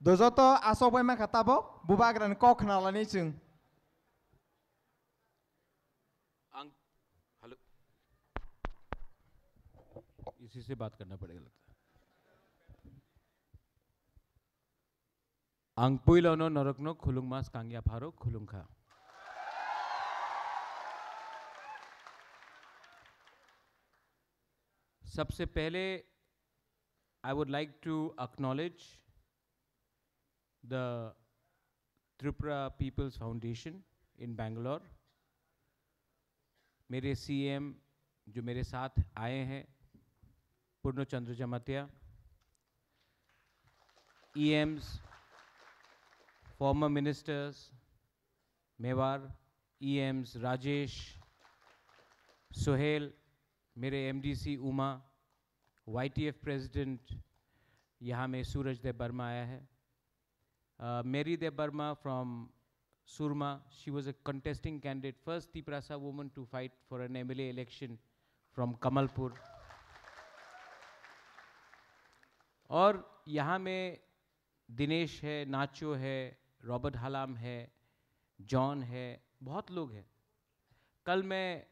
Dozoto asobai makatabo bubagran koknalani chung. Hello, इसी से बात करना पड़ेगा लगता है। अंगपुइलोनो नरकनो खुलुंग मास कांग्या फारो खुलुंग खा। सबसे पहले I would like to acknowledge the Tripura People's Foundation in Bangalore. मेरे CM जो मेरे साथ आए हैं, पूर्णचंद्र Jamatia, EMs, former ministers, Mewar, EMs, Rajesh, Suhail, मेरे MDC उमा, YTF president, यहाँ में सूरज देव वर्मा आया है, Mary Dev Burma from Surma. She was a contesting candidate, first Tiprasa woman to fight for an MLA election from Kamalpur. और यहाँ में दिनेश है, नाचो है, रॉबर्ट हलाम है, जॉन है, बहुत लोग हैं। कल मैं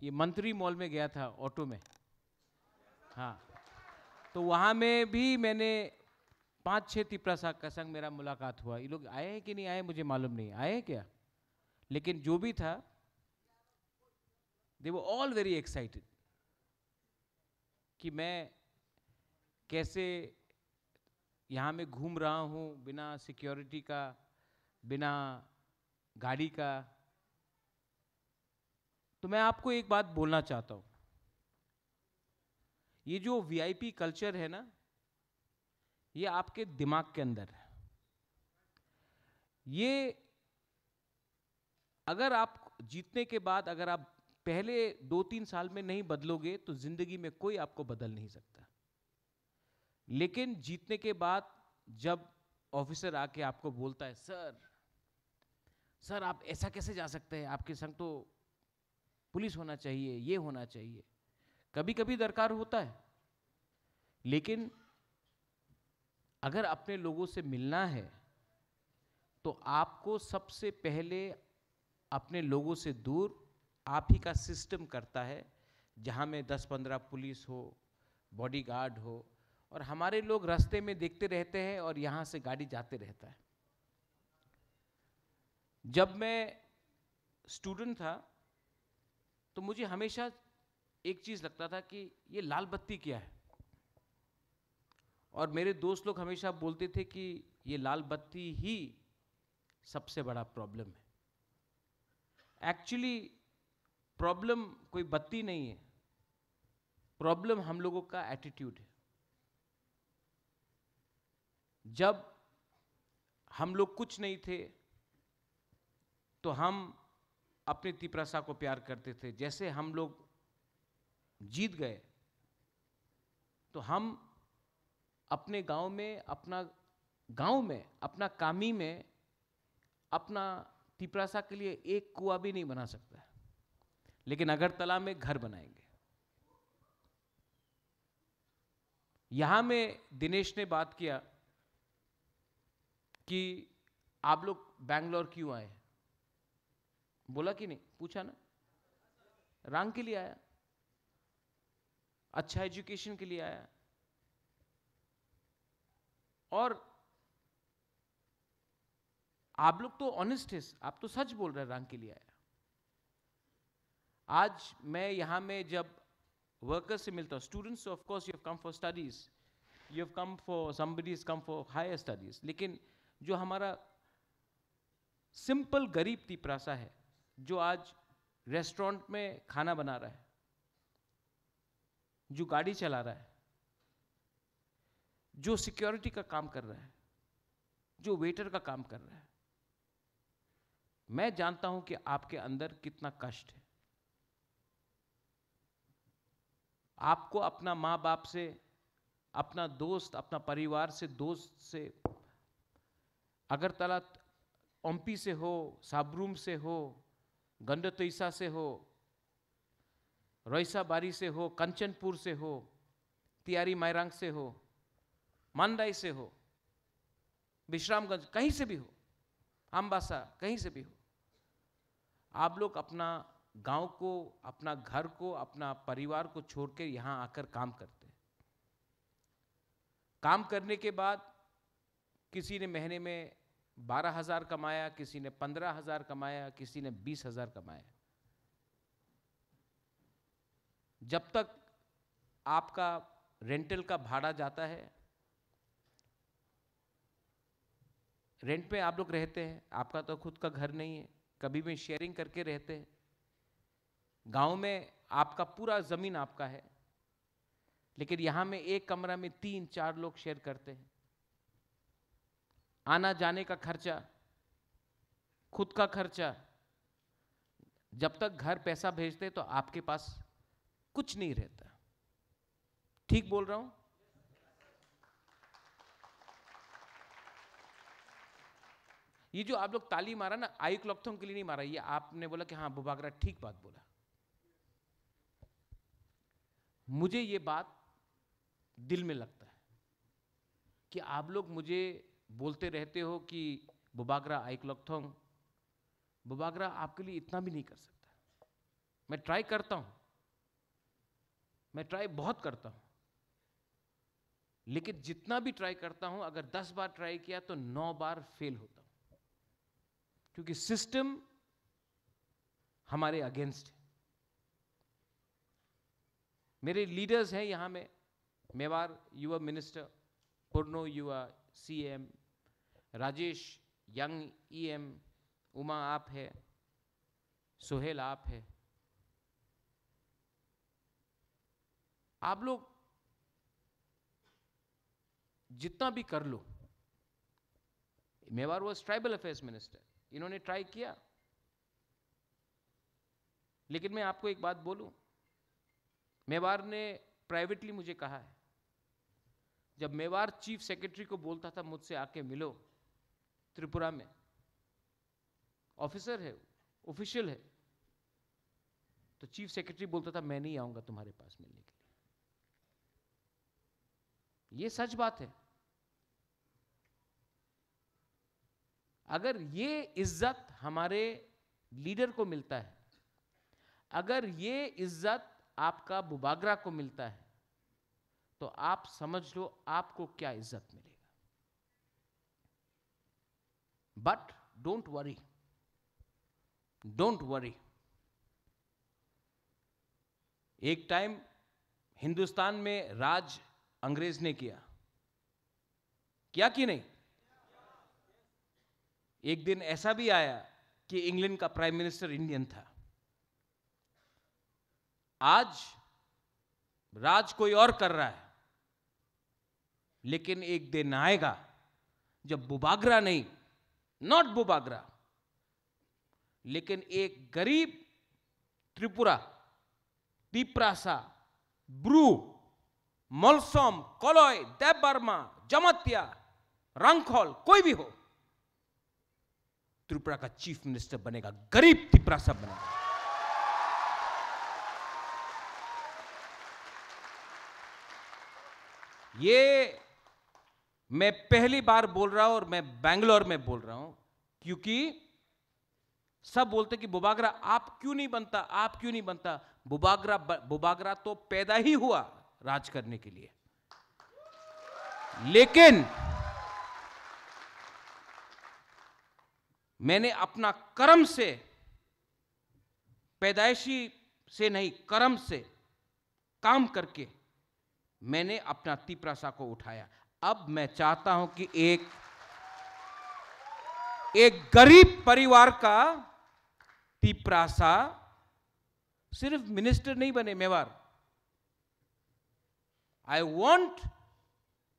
ये मंत्री मॉल में गया था ऑटो में, हाँ, तो वहाँ में भी मैंने 5-6 तिप्रासा का संग मेरा मुलाकात हुआ। ये लोग आए हैं कि नहीं आए मुझे मालूम नहीं, आए हैं क्या, लेकिन जो भी था they were all very excited कि मैं कैसे यहाँ में घूम रहा हूँ बिना सिक्योरिटी का, बिना गाड़ी का। तो मैं आपको एक बात बोलना चाहता हूँ, ये जो VIP कल्चर है ना, ये आपके दिमाग के अंदर है। ये अगर आप जीतने के बाद अगर आप पहले 2-3 साल में नहीं बदलोगे तो जिंदगी में कोई आपको बदल नहीं सकता। लेकिन जीतने के बाद जब ऑफिसर आके आपको बोलता है, सर आप ऐसा कैसे जा सकते हैं, आपके संग तो पुलिस होना चाहिए, ये होना चाहिए, कभी कभी दरकार होता है। लेकिन अगर अपने लोगों से मिलना है तो आपको सबसे पहले अपने लोगों से दूर आप ही का सिस्टम करता है, जहाँ में 10-15 पुलिस हो, बॉडीगार्ड हो, और हमारे लोग रास्ते में देखते रहते हैं और यहाँ से गाड़ी जाते रहता है। जब मैं स्टूडेंट था तो मुझे हमेशा एक चीज़ लगता था कि ये लाल बत्ती क्या है, और मेरे दोस्त लोग हमेशा बोलते थे कि ये लाल बत्ती ही सबसे बड़ा प्रॉब्लम है। एक्चुअली प्रॉब्लम कोई बत्ती नहीं है, प्रॉब्लम हम लोगों का एटीट्यूड है। जब हम लोग कुछ नहीं थे तो हम अपने तिप्रासा को प्यार करते थे। जैसे हम लोग जीत गए तो हम अपने गांव में अपना कामी में अपना तिप्रासा के लिए एक कुआं भी नहीं बना सकता, लेकिन अगरतला में घर बनाएंगे। यहां में दिनेश ने बात किया कि आप लोग बैंगलोर क्यों आए, बोला कि नहीं, पूछा ना, रंग के लिए आया, अच्छा एजुकेशन के लिए आया, और आप लोग तो ऑनेस्ट है, आप तो सच बोल रहे हैं, रंग के लिए आया। आज मैं यहां में जब वर्कर्स से मिलता हूं, students of course you have come for studies, you have come for somebody is come for higher studies, लेकिन जो हमारा सिंपल गरीब तिप्रासा है जो आज रेस्टोरेंट में खाना बना रहा है, जो गाड़ी चला रहा है, जो सिक्योरिटी का काम कर रहा है, जो वेटर का काम कर रहा है, मैं जानता हूं कि आपके अंदर कितना कष्ट है। आपको अपना माँ बाप से, अपना दोस्त, अपना परिवार से, दोस्त से, अगरतला ओम्पी से हो, साबरूम से हो, गंडतईसा से हो, रोइसा बारी से हो, कंचनपुर से हो, तियारी मायरांग से हो, मांडाई से हो, विश्रामगंज, कहीं से भी हो, अम्बासा, कहीं से भी हो, आप लोग अपना गांव को, अपना घर को, अपना परिवार को छोड़ के यहां आकर काम करते हैं। काम करने के बाद किसी ने महीने में 12,000 कमाया, किसी ने 15,000 कमाया, किसी ने 20,000 कमाया। जब तक आपका रेंटल का भाड़ा जाता है, रेंट पे आप लोग रहते हैं, आपका तो खुद का घर नहीं है, कभी भी शेयरिंग करके रहते हैं। गांव में आपका पूरा जमीन आपका है, लेकिन यहां में एक कमरा में 3-4 लोग शेयर करते हैं। आना जाने का खर्चा, खुद का खर्चा, जब तक घर पैसा भेजते तो आपके पास कुछ नहीं रहता। ठीक बोल रहा हूं? ये जो आप लोग ताली मारा ना, आयुक लॉकथोंग के लिए नहीं मारा, ये आपने बोला कि हाँ बुबागरा ठीक बात बोला। मुझे ये बात दिल में लगता है कि आप लोग मुझे बोलते रहते हो कि बुबागरा, आयुक लॉकथोंग, बुबागरा आपके लिए इतना भी नहीं कर सकता। मैं ट्राई करता हूं, मैं ट्राई बहुत करता हूं, लेकिन जितना भी ट्राई करता हूं, अगर 10 बार ट्राई किया तो 9 बार फेल होता हूं, क्योंकि सिस्टम हमारे अगेंस्ट है। मेरे लीडर्स हैं यहां में, मेवार युवा मिनिस्टर, पुरनो युवा CM, Rajesh young EM, Uma आप है, सोहेल आप है। आप लोग जितना भी कर लो, मेवार वॉज ट्राइबल अफेयर्स मिनिस्टर, इन्होंने ट्राई किया। लेकिन मैं आपको एक बात बोलूं, मेवार ने प्राइवेटली मुझे कहा है, जब मेवार चीफ सेक्रेटरी को बोलता था मुझसे आके मिलो त्रिपुरा में, ऑफिसर है, ऑफिशियल है, तो चीफ सेक्रेटरी बोलता था मैं नहीं आऊंगा तुम्हारे पास मिलने के लिए। ये सच बात है। अगर ये इज्जत हमारे लीडर को मिलता है, अगर ये इज्जत आपका बुबागरा को मिलता है, तो आप समझ लो आपको क्या इज्जत मिलेगा। But don't worry, don't worry. एक टाइम हिंदुस्तान में राज अंग्रेज ने किया कि नहीं? एक दिन ऐसा भी आया कि इंग्लैंड का प्राइम मिनिस्टर इंडियन था। आज राज कोई और कर रहा है, लेकिन एक दिन आएगा जब बुबागरा नहीं, नॉट बुबागरा, लेकिन एक गरीब त्रिपुरा, तिप्रासा, ब्रू, मोलसोम, कोलोय, देवबर्मा, जमत्या, रंगखोल, कोई भी हो, त्रिपुरा का चीफ मिनिस्टर बनेगा, गरीब तिप्रासा बनेगा। ये मैं पहली बार बोल रहा हूं और मैं बेंगलोर में बोल रहा हूं, क्योंकि सब बोलते कि बुबागरा आप क्यों नहीं बनता, आप क्यों नहीं बनता। बुबागरा तो पैदा ही हुआ राज करने के लिए, लेकिन मैंने अपना कर्म से, पैदाइशी से नहीं, कर्म से काम करके मैंने अपना तिप्रासा को उठाया। अब मैं चाहता हूं कि एक गरीब परिवार का तिप्रासा सिर्फ मिनिस्टर नहीं बने Mewar. I want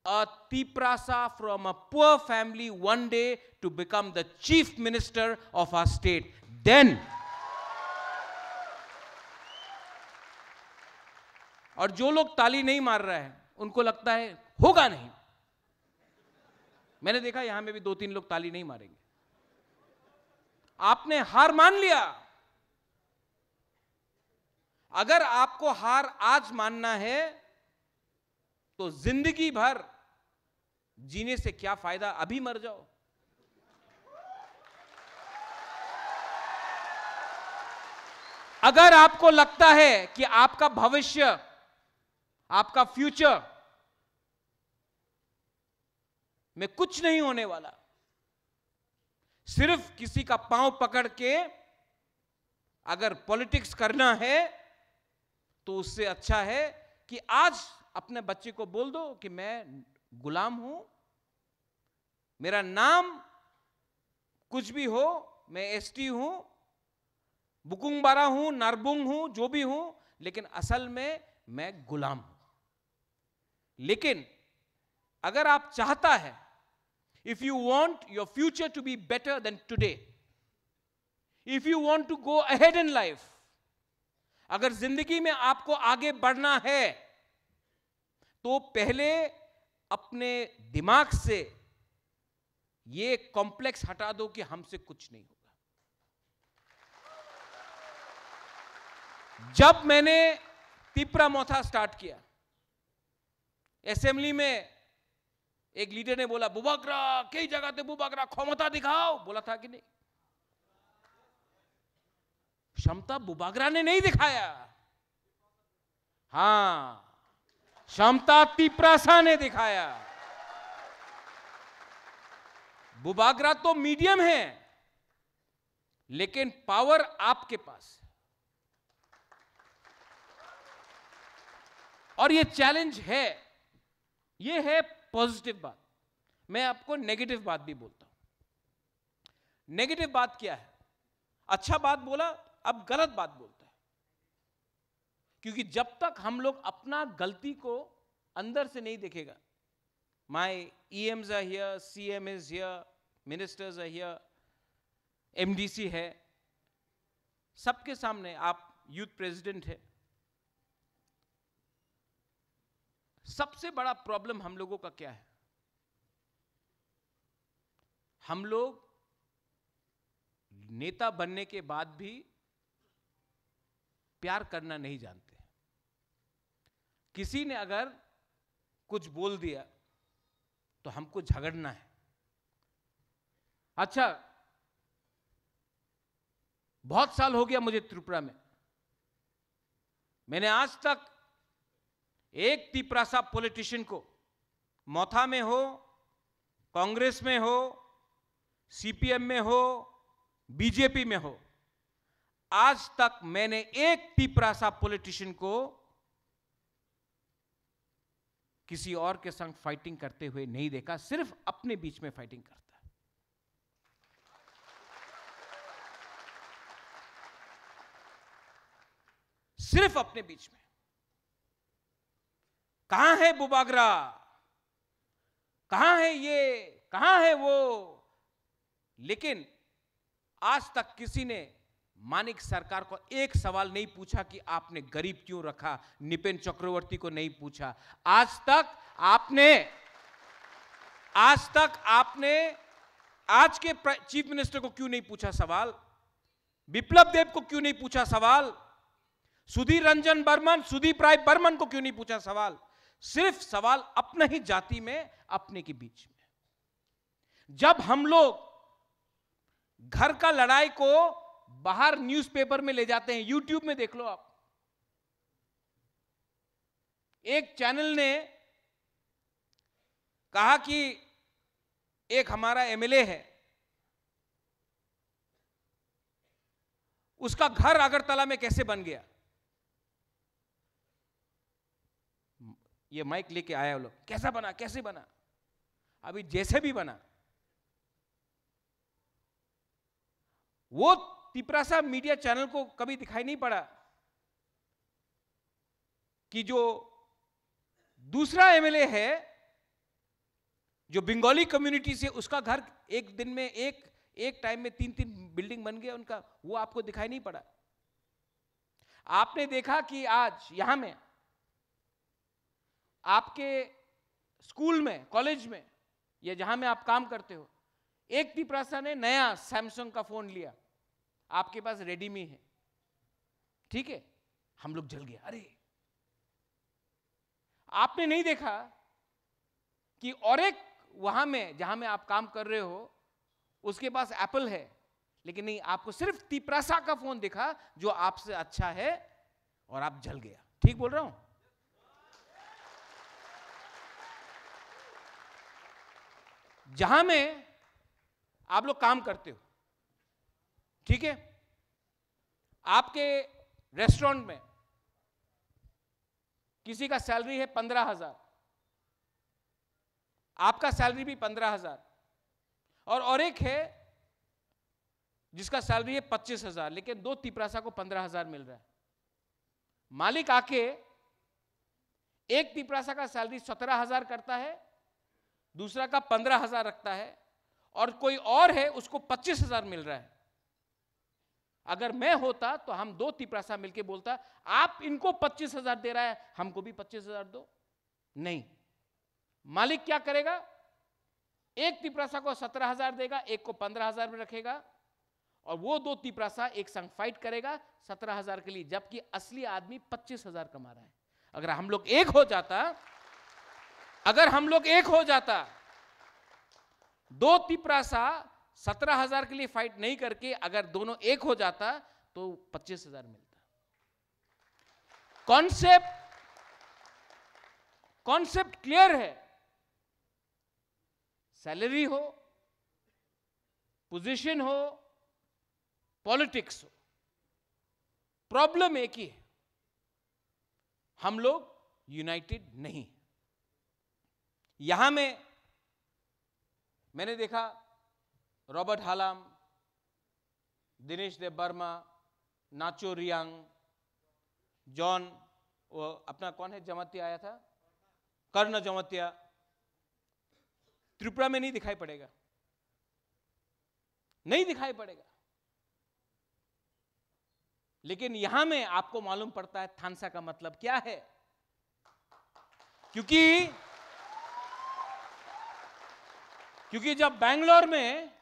a Tiprasa from a poor family one day to become the chief minister of our state. Then, और जो लोग ताली नहीं मार रहे हैं उनको लगता है होगा नहीं। मैंने देखा यहां में भी 2-3 लोग ताली नहीं मारेंगे। आपने हार मान लिया। अगर आपको हार आज मानना है तो जिंदगी भर जीने से क्या फायदा, अभी मर जाओ। अगर आपको लगता है कि आपका भविष्य, आपका फ्यूचर में कुछ नहीं होने वाला, सिर्फ किसी का पांव पकड़ के अगर पॉलिटिक्स करना है, तो उससे अच्छा है कि आज अपने बच्चे को बोल दो कि मैं गुलाम हूं, मेरा नाम कुछ भी हो, मैं एसटी हूं, बुकुंगबारा हूं, नारबुंग हूं, जो भी हूं, लेकिन असल में मैं गुलाम हूं। लेकिन अगर आप चाहता है, if you want your future to be better than today, if you want to go ahead in life, अगर जिंदगी में आपको आगे बढ़ना है, तो पहले अपने दिमाग से ये कॉम्प्लेक्स हटा दो कि हमसे कुछ नहीं होगा। जब मैंने तिपरा मोथा स्टार्ट किया, असेंबली में एक लीडर ने बोला, बुबाग्रा कई जगह पे बुबाग्रा क्षमता दिखाओ, बोला था कि नहीं? क्षमता बुबाग्रा ने नहीं दिखाया, हां, क्षमता तिपरासा ने दिखाया। बुबाग्रा तो मीडियम है, लेकिन पावर आपके पास है। और ये चैलेंज है, ये है पॉजिटिव बात। मैं आपको नेगेटिव बात भी बोलता हूं। नेगेटिव बात क्या है? अच्छा बात बोला, अब गलत बात बोलता है। क्योंकि जब तक हम लोग अपना गलती को अंदर से नहीं देखेगा, my EMs are here, CM is here, ministers are here, MDC है, सबके सामने आप यूथ प्रेसिडेंट है। सबसे बड़ा प्रॉब्लम हम लोगों का क्या है? हम लोग नेता बनने के बाद भी प्यार करना नहीं जानते। किसी ने अगर कुछ बोल दिया तो हमको झगड़ना है। अच्छा, बहुत साल हो गया मुझे त्रिपुरा में, मैंने आज तक एक तिपरासा पॉलिटिशियन को, मोथा में हो, कांग्रेस में हो, CPM में हो, बीजेपी में हो, आज तक मैंने एक तिपरासा पॉलिटिशियन को किसी और के संग फाइटिंग करते हुए नहीं देखा। सिर्फ अपने बीच में फाइटिंग करता है। सिर्फ अपने बीच में। कहां है बुबाग्रा, कहां है ये, कहां है वो? लेकिन आज तक किसी ने मानिक सरकार को एक सवाल नहीं पूछा कि आपने गरीब क्यों रखा। निपेन चक्रवर्ती को नहीं पूछा। आज तक आपने आज के चीफ मिनिस्टर को क्यों नहीं पूछा सवाल? बिप्लब देब को क्यों नहीं पूछा सवाल? सुधीर रंजन बर्मन, सुदीप राय बर्मन को क्यों नहीं पूछा सवाल? सिर्फ सवाल अपने ही जाति में, अपने के बीच में। जब हम लोग घर का लड़ाई को बाहर न्यूज़पेपर में ले जाते हैं, यूट्यूब में देख लो आप, एक चैनल ने कहा कि एक हमारा MLA है, उसका घर अगरतला में कैसे बन गया। ये माइक लेके आया वो लोग, कैसा बना, कैसे बना? अभी जैसे भी बना, वो तिपरासा मीडिया चैनल को कभी दिखाई नहीं पड़ा कि जो दूसरा MLA है, जो बंगाली कम्युनिटी से, उसका घर एक दिन में एक टाइम में 3-3 बिल्डिंग बन गया उनका, वो आपको दिखाई नहीं पड़ा। आपने देखा कि आज यहां में आपके स्कूल में, कॉलेज में, या जहां में आप काम करते हो, एक तिपरासा ने नया सैमसंग का फोन लिया, आपके पास रेडमी है, ठीक है, हम लोग जल गए। अरे, आपने नहीं देखा कि और एक वहां में जहां में आप काम कर रहे हो उसके पास एप्पल है, लेकिन नहीं, आपको सिर्फ तिपरासा का फोन दिखा जो आपसे अच्छा है और आप जल गया। ठीक बोल रहा हूं? जहां में आप लोग काम करते हो, ठीक है, आपके रेस्टोरेंट में किसी का सैलरी है 15,000, आपका सैलरी भी 15,000, और एक है जिसका सैलरी है 25,000, लेकिन दो तिपरासा को 15,000 मिल रहा है। मालिक आके एक तिपरासा का सैलरी 17,000 करता है, दूसरा का 15,000 रखता है, और कोई और है उसको 25,000 मिल रहा है। अगर मैं होता तो हम दो तिपरासा मिलके बोलता आप इनको 25,000 दे रहा है, हमको भी 25,000 दो। नहीं, मालिक क्या करेगा, एक तिपरासा को 17,000 देगा, एक को 15,000 में रखेगा, और वो दो तिपरासा एक संग फाइट करेगा 17,000 के लिए, जबकि असली आदमी 25,000 कमा रहा है। अगर हम लोग एक हो जाता, दो तिपरासा 17,000 के लिए फाइट नहीं करके अगर दोनों एक हो जाता तो 25,000 मिलता। कॉन्सेप्ट क्लियर है। सैलरी हो, पोजीशन हो, पॉलिटिक्स हो, प्रॉब्लम एक ही है, हम लोग यूनाइटेड नहीं। यहां में मैंने देखा रॉबर्ट हालाम, दिनेश देव वर्मा, नाचो रियांग, जॉन, वो अपना कौन है जमातिया आया था, कर्ण जमातिया, त्रिपुरा में नहीं दिखाई पड़ेगा, नहीं दिखाई पड़ेगा। लेकिन यहां में आपको मालूम पड़ता है थानसा का मतलब क्या है, क्योंकि जब बैंगलोर में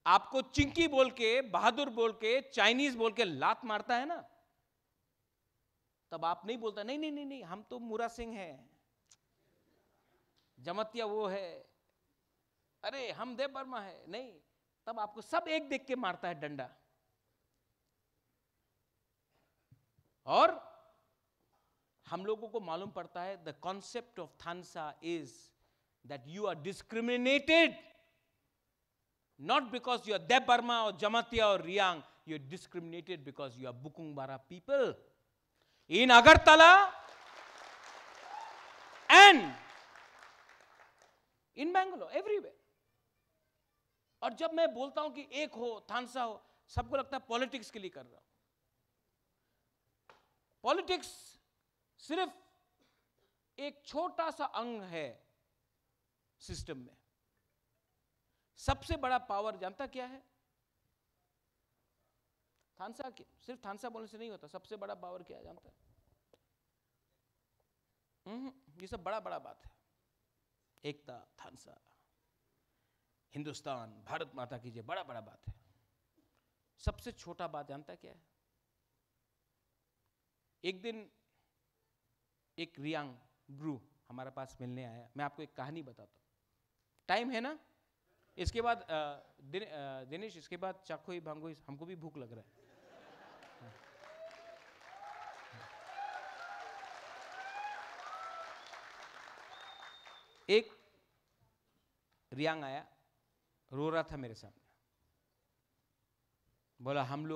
आपको चिंकी बोल के, बहादुर बोल के, चाइनीज बोल के लात मारता है ना, तब आप नहीं बोलता नहीं नहीं नहीं नहीं हम तो मुरा सिंह है, जमतिया वो है, अरे हम देव वर्मा है, नहीं, तब आपको सब एक देख के मारता है डंडा। और हम लोगों को मालूम पड़ता है द कॉन्सेप्ट ऑफ थानसा is that you are discriminated not because you are Dev Burma or Jamatia or Riang, you are discriminated because you are Bukungbara people in Agartala and in Bangalore, everywhere. और जब मैं बोलता हूं कि एक हो, थानसा हो, सबको लगता है पॉलिटिक्स के लिए कर रहा हूं। पॉलिटिक्स सिर्फ एक छोटा सा अंग है सिस्टम में। सबसे बड़ा पावर जानता क्या है? थानसा के, सिर्फ थानसा बोलने से नहीं होता। सबसे बड़ा पावर क्या है जानता है? ये सब बड़ा बड़ा बात है। एकता, थानसा, हिंदुस्तान, भारत माता की जय, बड़ा बड़ा बात है। सबसे छोटा बात जानता क्या है? एक दिन एक रियांग ब्रू हमारे पास मिलने आया। मैं आपको एक कहानी बताता हूं। टाइम है ना? इसके बाद दिनेश, इसके बाद चाकोई भांगोई, हमको भी भूख लग रहा है। एक रियांग आया, रो रहा था मेरे सामने, बोला हम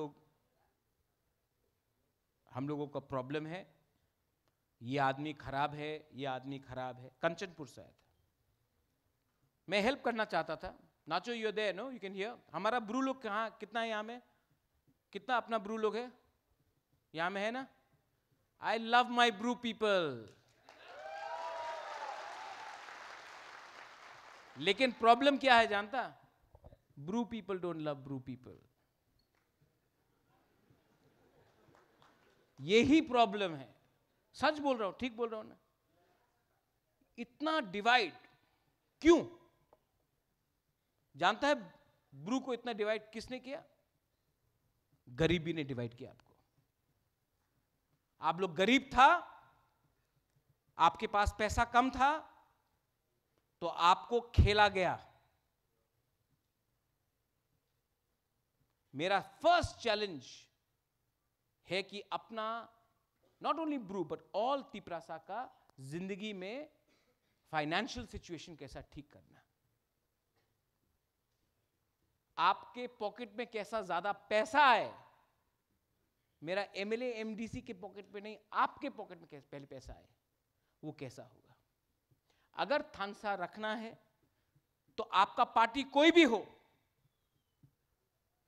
लोगों का प्रॉब्लम है, ये आदमी खराब है, ये आदमी खराब है। कंचनपुर से आया था। मैं हेल्प करना चाहता था। नाचो you there, no you can hear. हमारा ब्रू लोग कहाँ, कितना है यहाँ में? कितना अपना ब्रू लोग है यहाँ में? है ना? I love my Bru people. लेकिन प्रॉब्लम क्या है जानता? Bru people don't love Bru people. यही प्रॉब्लम है। सच बोल रहा हूं, ठीक बोल रहा हूं ना? इतना डिवाइड क्यों? जानता है ब्रू को इतना डिवाइड किसने किया? गरीबी ने डिवाइड किया आपको। आप लोग गरीब था, आपके पास पैसा कम था, तो तो आपको खेला गया। मेरा फर्स्ट चैलेंज है कि अपना not only Bru but all Tiprasa का जिंदगी में फाइनेंशियल सिचुएशन कैसा ठीक करना, आपके पॉकेट में कैसा ज्यादा पैसा आए। मेरा एमएलए एमडीसी के पॉकेट में नहीं, आपके पॉकेट में कैसे पहले पैसा आए, वो कैसा होगा। अगर थानसा रखना है तो आपका पार्टी कोई भी हो,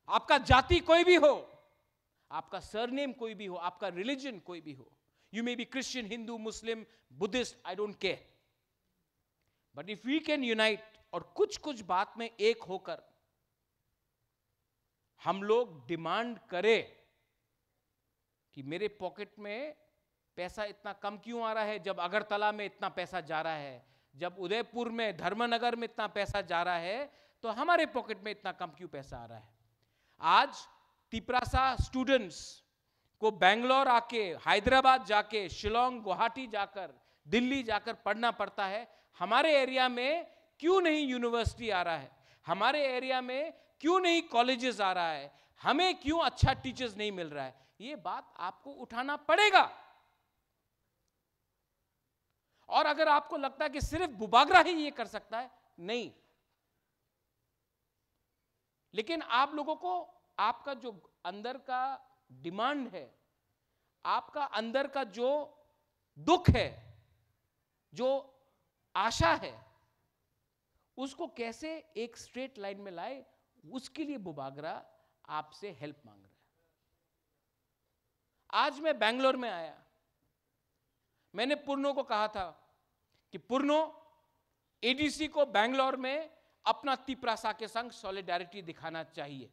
आपका जाति कोई भी हो, आपका सरनेम कोई भी हो, आपका रिलीजन कोई भी हो, you may be Christian, Hindu, Muslim, Buddhist, I don't care, but if we can unite और कुछ कुछ बात में एक होकर हम लोग डिमांड करें कि मेरे पॉकेट में पैसा इतना कम क्यों आ रहा है, जब अगरतला में इतना पैसा जा रहा है, जब उदयपुर में, धर्मनगर में इतना पैसा जा रहा है, तो हमारे पॉकेट में इतना कम क्यों पैसा आ रहा है। आज तिपरासा स्टूडेंट्स को बेंगलोर आके, हैदराबाद जाके, शिलोंग, गुवाहाटी जाकर, दिल्ली जाकर पढ़ना पड़ता है। हमारे एरिया में क्यों नहीं यूनिवर्सिटी आ रहा है, हमारे एरिया में क्यों नहीं कॉलेजेस आ रहा है, हमें क्यों अच्छा टीचर्स नहीं मिल रहा है। ये बात आपको उठाना पड़ेगा। और अगर आपको लगता है कि सिर्फ बुबागरा ही ये कर सकता है, नहीं, लेकिन आप लोगों को आपका जो अंदर का डिमांड है, आपका अंदर का जो दुख है, जो आशा है, उसको कैसे एक स्ट्रेट लाइन में लाए, उसके लिए बुबागरा आपसे हेल्प मांग रहा है। आज मैं बेंगलोर में आया, मैंने पूर्णो को कहा था कि पूर्णो, एडीसी को बेंगलोर में अपना तिपरासा के संग सॉलिडारिटी दिखाना चाहिए।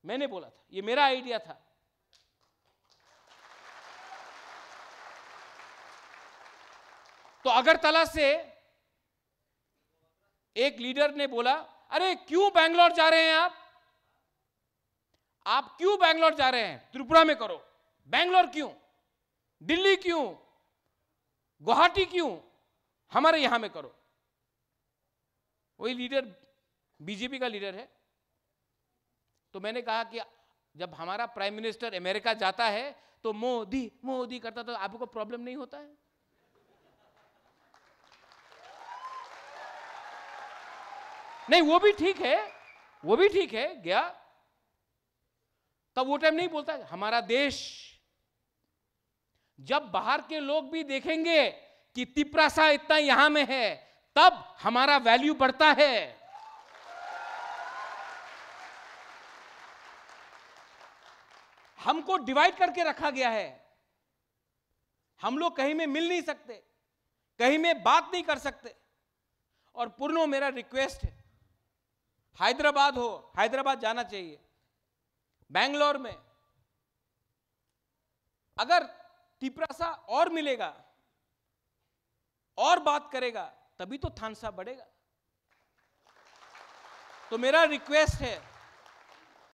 मैंने बोला था, ये मेरा आइडिया था। तो अगरतला से एक लीडर ने बोला, अरे क्यों बेंगलोर जा रहे हैं आप क्यों बेंगलोर जा रहे हैं, त्रिपुरा में करो, बेंगलोर क्यों, दिल्ली क्यों, गुवाहाटी क्यों, हमारे यहां में करो। वही लीडर बीजेपी का लीडर है। तो मैंने कहा कि जब हमारा प्राइम मिनिस्टर अमेरिका जाता है तो मोदी मोदी करता, तो आपको प्रॉब्लम नहीं होता है। नहीं, वो भी ठीक है, वो भी ठीक है, गया तब वो टाइम नहीं बोलता। हमारा देश, जब बाहर के लोग भी देखेंगे कि तिपरासा इतना यहां में है, तब हमारा वैल्यू बढ़ता है। हमको डिवाइड करके रखा गया है, हम लोग कहीं में मिल नहीं सकते, कहीं में बात नहीं कर सकते। और पूर्णो, मेरा रिक्वेस्ट है, हैदराबाद हो, हैदराबाद जाना चाहिए। बेंगलोर में अगर तिपरासा और मिलेगा और बात करेगा, तभी तो थानसा बढ़ेगा। तो मेरा रिक्वेस्ट है